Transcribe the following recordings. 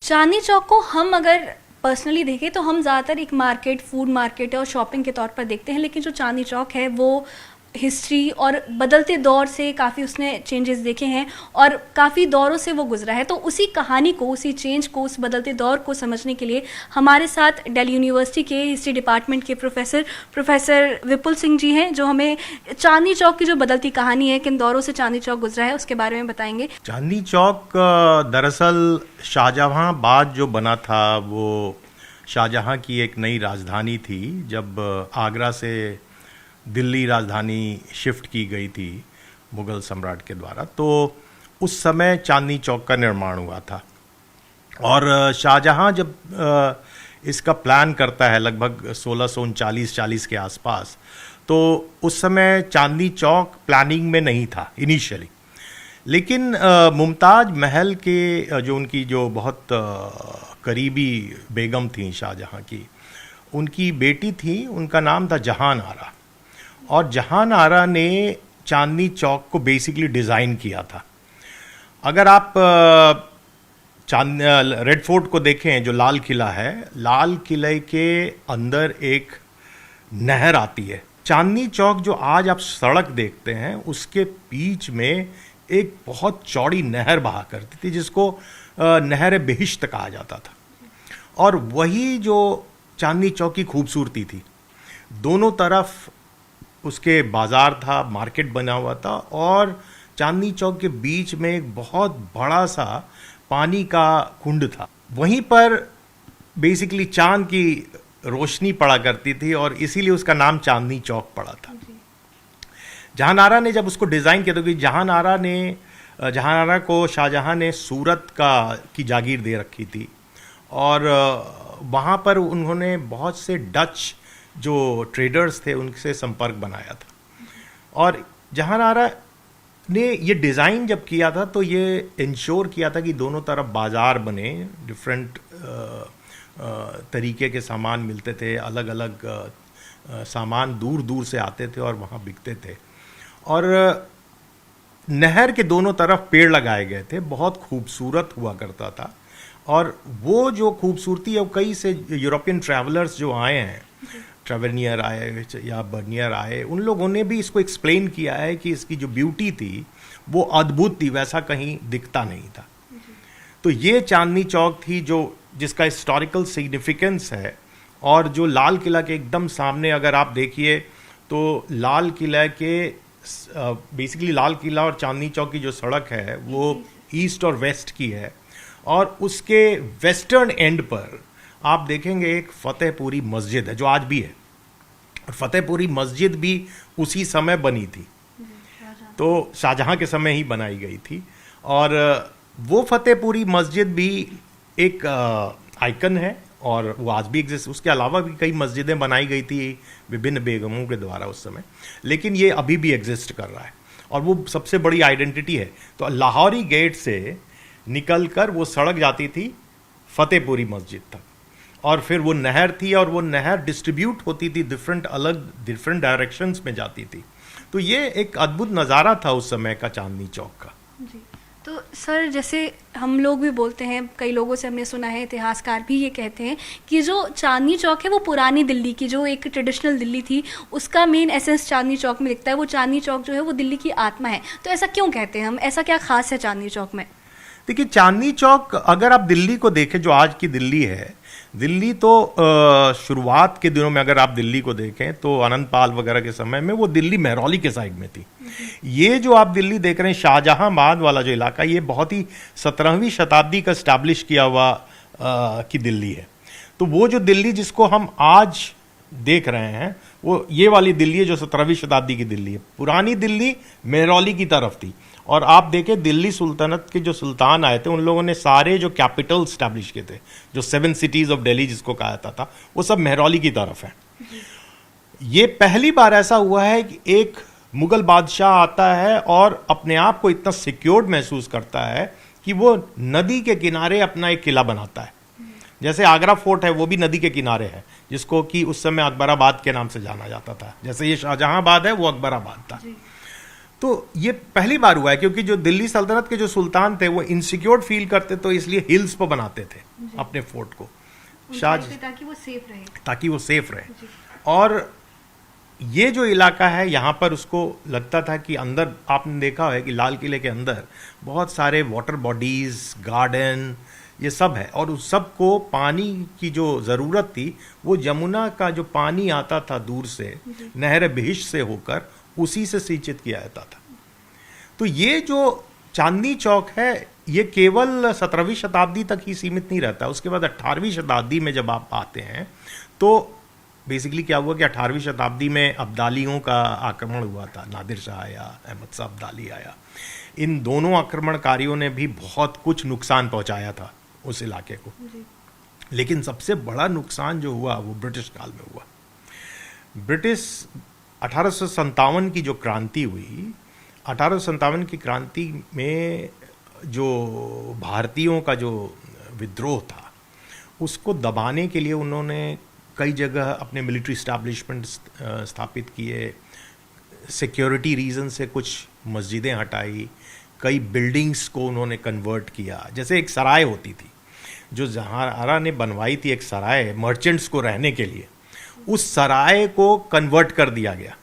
चांदनी चौक को हम अगर पर्सनली देखें तो हम ज़्यादातर एक मार्केट, फूड मार्केट और शॉपिंग के तौर पर देखते हैं, लेकिन जो चांदनी चौक है वो हिस्ट्री और बदलते दौर से काफ़ी उसने चेंजेस देखे हैं और काफ़ी दौरों से वो गुजरा है। तो उसी कहानी को, उसी चेंज को, उस बदलते दौर को समझने के लिए हमारे साथ दिल्ली यूनिवर्सिटी के हिस्ट्री डिपार्टमेंट के प्रोफेसर विपुल सिंह जी हैं, जो हमें चांदनी चौक की जो बदलती कहानी है, किन दौरों से चांदनी चौक गुजरा है, उसके बारे में बताएंगे। चांदनी चौक दरअसल शाहजहांबाद जो बना था वो शाहजहां की एक नई राजधानी थी। जब आगरा से दिल्ली राजधानी शिफ्ट की गई थी मुग़ल सम्राट के द्वारा, तो उस समय चांदनी चौक का निर्माण हुआ था। और शाहजहां जब इसका प्लान करता है लगभग 1639-40 के आसपास, तो उस समय चांदनी चौक प्लानिंग में नहीं था इनिशियली, लेकिन मुमताज़ महल के जो उनकी जो बहुत करीबी बेगम थी शाहजहां की, उनकी बेटी थी, उनका नाम था जहान आरा, और जहान आरा ने चांदनी चौक को बेसिकली डिज़ाइन किया था। अगर आप रेड फोर्ट को देखें, जो लाल किला है, लाल किले के अंदर एक नहर आती है। चांदनी चौक जो आज आप सड़क देखते हैं, उसके बीच में एक बहुत चौड़ी नहर बहा करती थी, जिसको नहर बेहिश्त कहा जाता था। और वही जो चांदनी चौक की खूबसूरती थी, दोनों तरफ उसके बाज़ार था, मार्केट बना हुआ था, और चांदनी चौक के बीच में एक बहुत बड़ा सा पानी का कुंड था। वहीं पर बेसिकली चांद की रोशनी पड़ा करती थी, और इसीलिए उसका नाम चांदनी चौक पड़ा था। जहान आरा ने जब उसको डिज़ाइन किया, तो कि जहान आरा को शाहजहां ने सूरत की जागीर दे रखी थी, और वहाँ पर उन्होंने बहुत से डच जो ट्रेडर्स थे उनसे संपर्क बनाया था। और जहान आरा ने ये डिज़ाइन जब किया था, तो ये इंश्योर किया था कि दोनों तरफ बाज़ार बने, डिफरेंट तरीके के सामान मिलते थे, अलग अलग सामान दूर दूर से आते थे और वहाँ बिकते थे। और नहर के दोनों तरफ पेड़ लगाए गए थे, बहुत खूबसूरत हुआ करता था। और वो जो खूबसूरती है, कई से यूरोपियन ट्रैवलर्स जो आए हैं, ट्रेवेनियर आए या बर्नियर आए, उन लोगों ने भी इसको एक्सप्लेन किया है कि इसकी जो ब्यूटी थी वो अद्भुत थी, वैसा कहीं दिखता नहीं था। तो ये चांदनी चौक थी जिसका हिस्टोरिकल सिग्निफिकेंस है। और जो लाल किला के एकदम सामने अगर आप देखिए, तो लाल किला के बेसिकली लाल किला और चांदनी चौक की जो सड़क है वो ईस्ट और वेस्ट की है, और उसके वेस्टर्न एंड पर आप देखेंगे एक फतेहपुरी मस्जिद है, जो आज भी है। और फतेहपुरी मस्जिद भी उसी समय बनी थी, तो शाहजहां के समय ही बनाई गई थी। और वो फतेहपुरी मस्जिद भी एक आइकन है, और वो आज भी एग्जिस्ट। उसके अलावा भी कई मस्जिदें बनाई गई थी विभिन्न बेगमों के द्वारा उस समय, लेकिन ये अभी भी एग्जिस्ट कर रहा है, और वो सबसे बड़ी आइडेंटिटी है। तो लाहौरी गेट से निकलकर वो सड़क जाती थी फतेहपुरी मस्जिद तक, और फिर वो नहर थी, और वो नहर डिस्ट्रीब्यूट होती थी, डिफरेंट डायरेक्शंस में जाती थी। तो ये एक अद्भुत नज़ारा था उस समय का चांदनी चौक का। जी, तो सर जैसे हम लोग भी बोलते हैं, कई लोगों से हमने सुना है, इतिहासकार भी ये कहते हैं कि जो चांदनी चौक है वो पुरानी दिल्ली की, जो एक ट्रेडिशनल दिल्ली थी, उसका मेन एसेंस चांदनी चौक में दिखता है। वो चांदनी चौक जो है वो दिल्ली की आत्मा है। तो ऐसा क्यों कहते हैं हम? ऐसा क्या खास है चांदनी चौक में? देखिए, चांदनी चौक अगर आप दिल्ली को देखें, जो आज की दिल्ली है, दिल्ली तो शुरुआत के दिनों में अगर आप दिल्ली को देखें तो आनंद पाल वगैरह के समय में वो दिल्ली महरौली के साइड में थी। ये जो आप दिल्ली देख रहे हैं, शाहजहांबाद वाला जो इलाका, ये बहुत ही 17वीं शताब्दी का स्टैब्लिश किया हुआ की दिल्ली है। तो वो जो दिल्ली जिसको हम आज देख रहे हैं, वो ये वाली दिल्ली है जो 17वीं शताब्दी की दिल्ली है। पुरानी दिल्ली महरौली की तरफ थी। और आप देखें, दिल्ली सुल्तनत के जो सुल्तान आए थे, उन लोगों ने सारे जो कैपिटल स्टैब्लिश किए थे, जो 7 सिटीज़ ऑफ दिल्ली जिसको कहा जाता था, वो सब महरौली की तरफ है। ये पहली बार ऐसा हुआ है कि एक मुगल बादशाह आता है और अपने आप को इतना सिक्योर्ड महसूस करता है कि वो नदी के किनारे अपना एक किला बनाता है। जैसे आगरा फोर्ट है, वो भी नदी के किनारे है, जिसको कि उस समय अकबराबाद के नाम से जाना जाता था। जैसे ये शाहजहांबाद है, वो अकबराबाद था। तो तो ये पहली बार हुआ है, क्योंकि जो दिल्ली सल्तनत के जो सुल्तान थे वो इनसिक्योर फील करते, तो इसलिए हिल्स पर बनाते थे अपने फोर्ट को ताकि वो सेफ रहे। और ये जो इलाका है यहाँ पर उसको लगता था कि अंदर, आपने देखा है कि लाल किले के अंदर बहुत सारे वाटर बॉडीज, गार्डन, ये सब है, और उस सब को पानी की जो ज़रूरत थी वो यमुना का जो पानी आता था दूर से नहर बिहिश से होकर, उसी से सिंचित किया जाता था। तो ये जो चांदनी चौक है ये केवल 17वीं शताब्दी तक ही सीमित नहीं रहता। उसके बाद 18वीं शताब्दी में जब आप आते हैं तो बेसिकली क्या हुआ कि 18वीं शताब्दी में अब्दालियों का आक्रमण हुआ था। नादिर शाह आया, अहमद शाह अब्दाली आया। इन दोनों आक्रमणकारियों ने भी बहुत कुछ नुकसान पहुंचाया था उस इलाके को, लेकिन सबसे बड़ा नुकसान जो हुआ वो ब्रिटिश काल में हुआ। ब्रिटिश 1857 की जो क्रांति हुई, 1857 की क्रांति में जो भारतीयों का जो विद्रोह था उसको दबाने के लिए उन्होंने कई जगह अपने मिलिट्री स्टैब्लिशमेंट स्थापित किए, सिक्योरिटी रीज़न से कुछ मस्जिदें हटाई, कई बिल्डिंग्स को उन्होंने कन्वर्ट किया। जैसे एक सराय होती थी जो जहारा ने बनवाई थी, एक सराय मर्चेंट्स को रहने के लिए, उस सराय को कन्वर्ट कर दिया गया।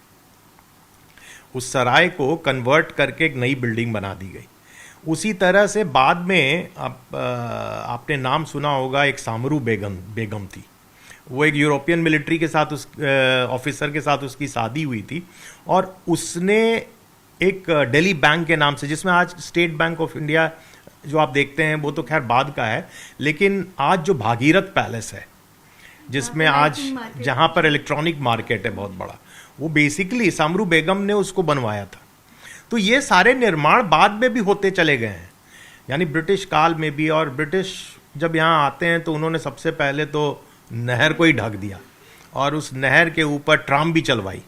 उस सराय को कन्वर्ट करके एक नई बिल्डिंग बना दी गई। उसी तरह से बाद में आपने नाम सुना होगा, एक सामरू बेगम थी। वो एक यूरोपियन मिलिट्री के साथ, उस ऑफिसर के साथ उसकी शादी हुई थी, और उसने एक दिल्ली बैंक के नाम से, जिसमें आज स्टेट बैंक ऑफ इंडिया जो आप देखते हैं वो तो खैर बाद का है, लेकिन आज जो भागीरथ पैलेस है जिसमें आज जहाँ पर इलेक्ट्रॉनिक मार्केट है बहुत बड़ा, वो बेसिकली सामरू बेगम ने उसको बनवाया था। तो ये सारे निर्माण बाद में भी होते चले गए हैं, यानी ब्रिटिश काल में भी। और ब्रिटिश जब यहाँ आते हैं तो उन्होंने सबसे पहले तो नहर को ही ढक दिया और उस नहर के ऊपर ट्राम भी चलवाई।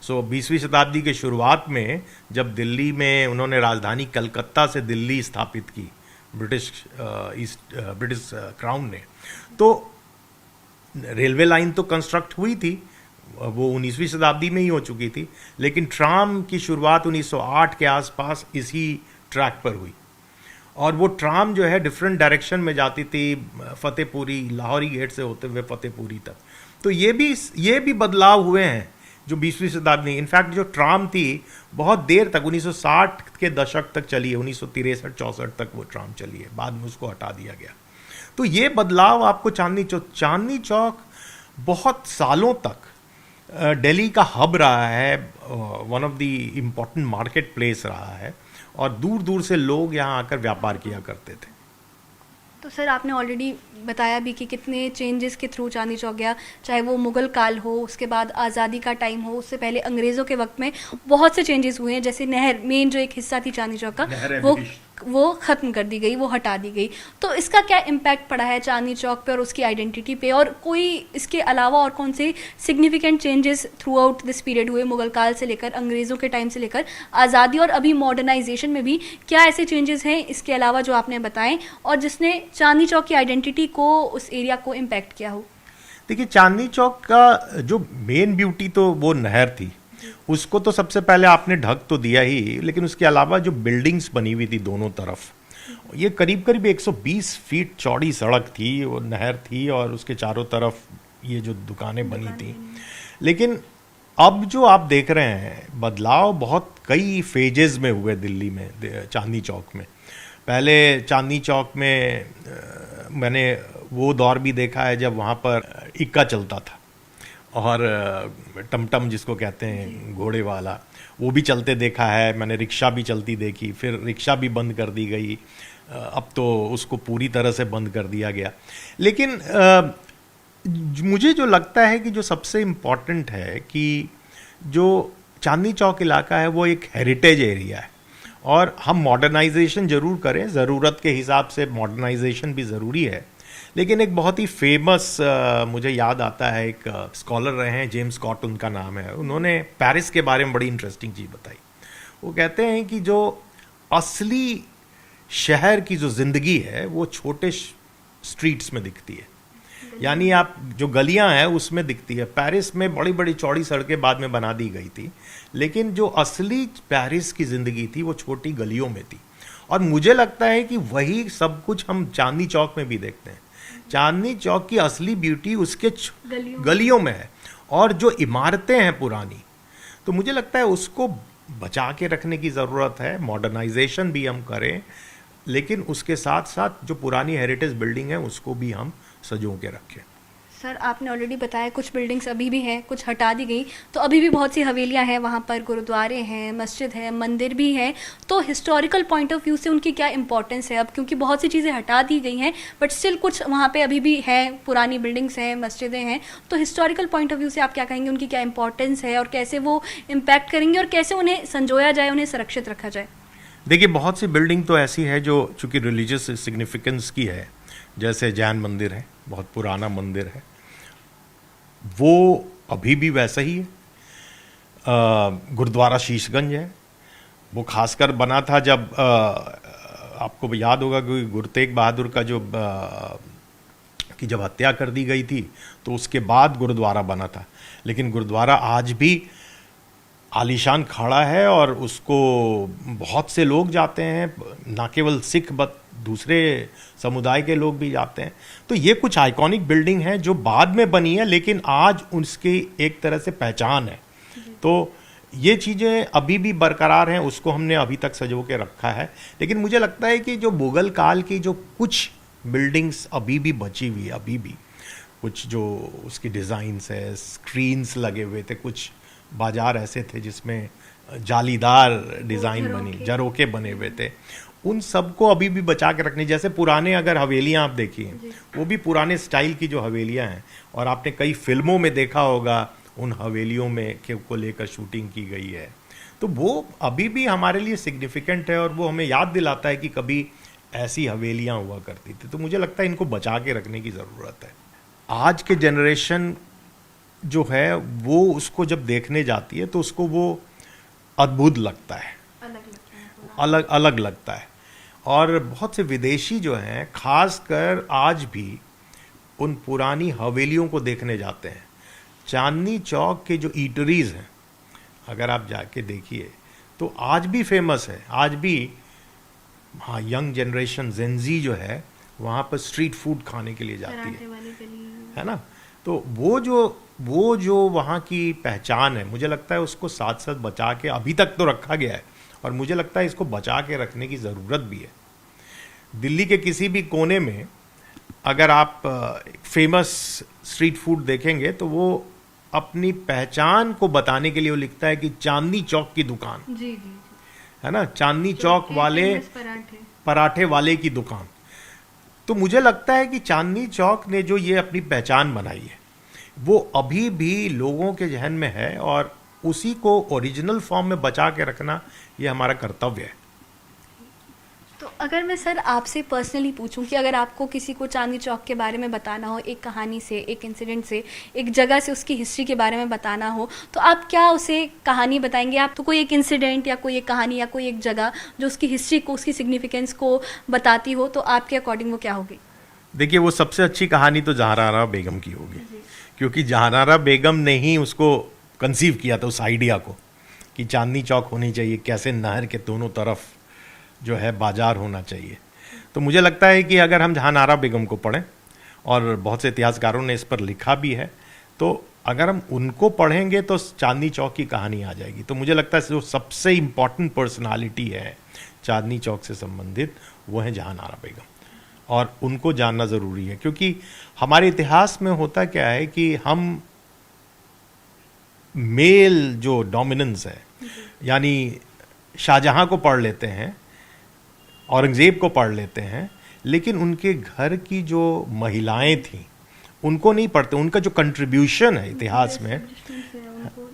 20वीं शताब्दी के शुरुआत में जब दिल्ली में उन्होंने राजधानी कलकत्ता से दिल्ली स्थापित की ब्रिटिश क्राउन ने, तो रेलवे लाइन तो कंस्ट्रक्ट हुई थी, वो 19वीं शताब्दी में ही हो चुकी थी, लेकिन ट्राम की शुरुआत 1908 के आसपास इसी ट्रैक पर हुई। और वो ट्राम जो है डिफरेंट डायरेक्शन में जाती थी, फतेहपुरी, लाहौरी गेट से होते हुए फतेहपुरी तक। तो ये भी बदलाव हुए हैं जो 20वीं शताब्दी। इनफैक्ट जो ट्राम थी बहुत देर तक, 1960 के दशक तक चली है, 1963-64 तक वो ट्राम चली है, बाद में उसको हटा दिया गया। तो ये बदलाव आपको चांदनी चौक बहुत सालों तक दिल्ली का हब रहा है, one of the important market place रहा है, और दूर दूर से लोग यहाँ आकर व्यापार किया करते थे। तो सर आपने ऑलरेडी बताया भी कि कितने चेंजेस के थ्रू चांदनी चौक गया, चाहे वो मुग़ल काल हो, उसके बाद आज़ादी का टाइम हो, उससे पहले अंग्रेज़ों के वक्त में बहुत से चेंजेस हुए हैं। जैसे नहर, मेन जो एक हिस्सा थी चांदनी चौक का, वो ख़त्म कर दी गई, वो हटा दी गई। तो इसका क्या इम्पैक्ट पड़ा है चांदनी चौक पे और उसकी आइडेंटिटी पे, और कोई इसके अलावा और कौन से significant changes through out this period हुए, मुग़ल काल से लेकर, अंग्रेज़ों के टाइम से लेकर आज़ादी, और अभी मॉडर्नाइजेशन में भी क्या ऐसे चेंजेस हैं इसके अलावा जो आपने बताएं, और जिसने चांदनी चौक की आइडेंटिटी को, उस एरिया को इम्पैक्ट किया हो? देखिए, चांदनी चौक का जो मेन ब्यूटी तो वो नहर थी, उसको तो सबसे पहले आपने ढक तो दिया ही, लेकिन उसके अलावा जो बिल्डिंग्स बनी हुई थी दोनों तरफ, ये करीब करीब 120 फीट चौड़ी सड़क थी, वो नहर थी, और उसके चारों तरफ ये जो दुकानें बनी थी। लेकिन अब जो आप देख रहे हैं बदलाव बहुत कई फेजेस में हुए दिल्ली में, चांदनी चौक में। पहले चांदनी चौक में मैंने वो दौर भी देखा है जब वहाँ पर इक्का चलता था, और टमटम जिसको कहते हैं घोड़े वाला, वो भी चलते देखा है मैंने। रिक्शा भी चलती देखी, फिर रिक्शा भी बंद कर दी गई, अब तो उसको पूरी तरह से बंद कर दिया गया। लेकिन मुझे जो लगता है कि जो सबसे इम्पॉर्टेंट है कि जो चांदनी चौक इलाका है वो एक हेरिटेज एरिया है, और हम मॉडर्नाइजेशन ज़रूर करें, ज़रूरत के हिसाब से मॉडर्नाइजेशन भी ज़रूरी है। लेकिन एक बहुत ही फेमस मुझे याद आता है, एक स्कॉलर रहे हैं, जेम्स स्कॉट उनका नाम है, उन्होंने पेरिस के बारे में बड़ी इंटरेस्टिंग चीज़ बताई। वो कहते हैं कि जो असली शहर की जो ज़िंदगी है वो छोटे स्ट्रीट्स में दिखती है। यानी आप जो गलियां हैं उसमें दिखती है। पेरिस में बड़ी बड़ी चौड़ी सड़कें बाद में बना दी गई थी, लेकिन जो असली पेरिस की ज़िंदगी थी वो छोटी गलियों में थी। और मुझे लगता है कि वही सब कुछ हम चांदनी चौक में भी देखते हैं। चांदनी चौक की असली ब्यूटी उसके गलियों में है, और जो इमारतें हैं पुरानी, तो मुझे लगता है उसको बचा के रखने की ज़रूरत है। मॉडर्नाइजेशन भी हम करें, लेकिन उसके साथ साथ जो पुरानी हेरिटेज बिल्डिंग है उसको भी हम सजो के रखें। सर, आपने ऑलरेडी बताया कुछ बिल्डिंग्स अभी भी हैं, कुछ हटा दी गई, तो अभी भी बहुत सी हवेलियां हैं, वहाँ पर गुरुद्वारे हैं, मस्जिद है, मंदिर भी हैं। तो हिस्टोरिकल पॉइंट ऑफ व्यू से उनकी क्या इंपॉर्टेंस है अब, क्योंकि बहुत सी चीज़ें हटा दी गई हैं बट स्टिल कुछ वहाँ पे अभी भी है, पुरानी बिल्डिंग्स हैं, मस्जिदें हैं। तो हिस्टोरिकल पॉइंट ऑफ व्यू से आप क्या कहेंगे, उनकी क्या इंपॉर्टेंस है और कैसे वो इम्पैक्ट करेंगे और कैसे उन्हें संजोया जाए, उन्हें सुरक्षित रखा जाए? देखिए, बहुत सी बिल्डिंग तो ऐसी है जो चूँकि रिलीजियस सिग्निफिकेंस की है, जैसे जैन मंदिर है, बहुत पुराना मंदिर है, वो अभी भी वैसा ही है। गुरुद्वारा शीशगंज है, वो खासकर बना था जब आपको याद होगा कि गुरु तेग बहादुर का जब हत्या कर दी गई थी तो उसके बाद गुरुद्वारा बना था। लेकिन गुरुद्वारा आज भी आलीशान खड़ा है और उसको बहुत से लोग जाते हैं, ना केवल सिख बट दूसरे समुदाय के लोग भी जाते हैं। तो ये कुछ आइकॉनिक बिल्डिंग है जो बाद में बनी है, लेकिन आज उसकी एक तरह से पहचान है। तो ये चीज़ें अभी भी बरकरार हैं, उसको हमने अभी तक सजो के रखा है। लेकिन मुझे लगता है कि जो मुगल काल की जो कुछ बिल्डिंग्स अभी भी बची हुई है, अभी भी कुछ जो उसकी डिज़ाइंस है, स्क्रीन्स लगे हुए थे, कुछ बाजार ऐसे थे जिसमें जालीदार डिज़ाइन बनी, झरोखे बने हुए थे, उन सबको अभी भी बचा के रखनी। जैसे पुराने अगर हवेलियां आप देखिए, वो भी पुराने स्टाइल की जो हवेलियां हैं, और आपने कई फिल्मों में देखा होगा उन हवेलियों में को लेकर शूटिंग की गई है, तो वो अभी भी हमारे लिए सिग्निफिकेंट है और वो हमें याद दिलाता है कि कभी ऐसी हवेलियां हुआ करती थी। तो मुझे लगता है इनको बचा के रखने की ज़रूरत है। आज के जनरेशन जो है वो उसको जब देखने जाती है तो उसको वो अद्भुत लगता है, अलग लगता है। और बहुत से विदेशी जो हैं खासकर आज भी उन पुरानी हवेलियों को देखने जाते हैं। चांदनी चौक के जो ईटरीज हैं, अगर आप जाके देखिए तो आज भी फेमस है। आज भी हाँ, यंग जनरेशन जेनजी जो है वहाँ पर स्ट्रीट फूड खाने के लिए जाती है ना। तो वो जो वहाँ की पहचान है, मुझे लगता है उसको साथ साथ बचा के अभी तक तो रखा गया है, और मुझे लगता है इसको बचा के रखने की ज़रूरत भी है। दिल्ली के किसी भी कोने में अगर आप फेमस स्ट्रीट फूड देखेंगे तो वो अपनी पहचान को बताने के लिए वो लिखता है कि चांदनी चौक की दुकान, जी, है ना, चांदनी चौक वाले पराठे वाले की दुकान। तो मुझे लगता है कि चांदनी चौक ने जो ये अपनी पहचान बनाई है वो अभी भी लोगों के जहन में है, और उसी को ओरिजिनल फॉर्म में बचा के रखना ये हमारा कर्तव्य है। तो अगर मैं सर आपसे पर्सनली पूछूं कि अगर आपको किसी को चांदनी चौक के बारे में बताना हो, एक कहानी से, एक इंसिडेंट से, एक जगह से, उसकी हिस्ट्री के बारे में बताना हो, तो आप क्या उसे कहानी बताएंगे? आप तो कोई एक इंसिडेंट या कोई एक कहानी या कोई एक जगह जो उसकी हिस्ट्री को, उसकी सिग्निफिकेंस को बताती हो, तो आपके अकॉर्डिंग वो क्या होगी? देखिए, वो सबसे अच्छी कहानी तो जहानारा बेगम की होगी, क्योंकि जहानारा बेगम ने ही उसको कंसीव किया था, उस आइडिया को कि चांदनी चौक होनी चाहिए, कैसे नहर के दोनों तरफ जो है बाजार होना चाहिए। तो मुझे लगता है कि अगर हम जहानारा बेगम को पढ़ें, और बहुत से इतिहासकारों ने इस पर लिखा भी है, तो अगर हम उनको पढ़ेंगे तो चांदनी चौक की कहानी आ जाएगी। तो मुझे लगता है जो सबसे इम्पॉर्टेंट पर्सनालिटी है चांदनी चौक से संबंधित वो है जहानारा बेगम, और उनको जानना ज़रूरी है। क्योंकि हमारे इतिहास में होता क्या है कि हम मेल जो डोमिनेंस है, यानी शाहजहां को पढ़ लेते हैं, औरंगज़ेब को पढ़ लेते हैं, लेकिन उनके घर की जो महिलाएं थीं उनको नहीं पढ़ते। उनका जो कंट्रीब्यूशन है इतिहास में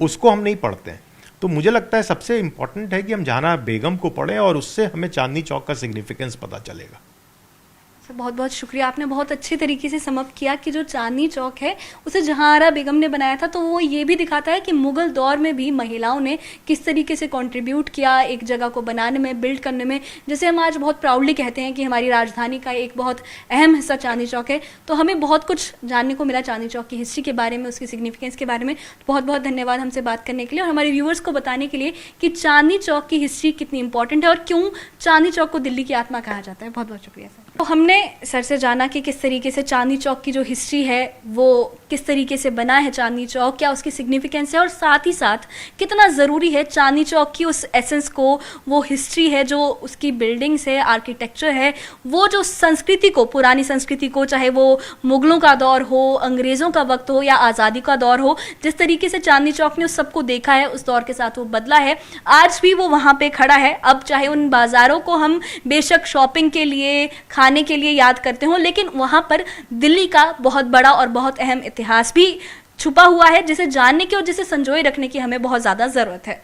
उसको हम नहीं पढ़ते हैं। तो मुझे लगता है सबसे इम्पॉर्टेंट है कि हम जहानारा बेगम को पढ़ें, और उससे हमें चांदनी चौक का सिग्निफिकेंस पता चलेगा। बहुत बहुत शुक्रिया, आपने बहुत अच्छे तरीके से समअप किया कि जो चांदनी चौक है उसे जहांआरा बेगम ने बनाया था, तो वो ये भी दिखाता है कि मुगल दौर में भी महिलाओं ने किस तरीके से कंट्रीब्यूट किया एक जगह को बनाने में, बिल्ड करने में। जैसे हम आज बहुत प्राउडली कहते हैं कि हमारी राजधानी का एक बहुत अहम हिस्सा चांदनी चौक है, तो हमें बहुत कुछ जानने को मिला चांदनी चौक की हिस्ट्री के बारे में, उसकी सिग्निफिकेंस के बारे में। बहुत बहुत धन्यवाद हमसे बात करने के लिए और हमारे व्यूअर्स को बताने के लिए कि चांदनी चौक की हिस्ट्री कितनी इंपॉर्टेंट है और क्यों चांदनी चौक को दिल्ली की आत्मा कहा जाता है। बहुत बहुत शुक्रिया सर। तो हमने सर से जाना कि किस तरीके से चांदनी चौक की जो हिस्ट्री है वो किस तरीके से बना है चांदनी चौक, क्या उसकी सिग्निफिकेंस है, और साथ ही साथ कितना ज़रूरी है चांदनी चौक की उस एसेंस को, वो हिस्ट्री है जो उसकी बिल्डिंग्स है, आर्किटेक्चर है, वो जो संस्कृति को, पुरानी संस्कृति को, चाहे वो मुगलों का दौर हो, अंग्रेज़ों का वक्त हो या आज़ादी का दौर हो, जिस तरीके से चांदनी चौक ने उस सबको देखा है, उस दौर के साथ वो बदला है, आज भी वो वहाँ पे खड़ा है। अब चाहे उन बाज़ारों को हम बेशक शॉपिंग के लिए, खाने के लिए याद करते हो, लेकिन वहाँ पर दिल्ली का बहुत बड़ा और बहुत अहम इतिहास भी छुपा हुआ है, जिसे जानने की और जिसे संजोए रखने की हमें बहुत ज़्यादा ज़रूरत है।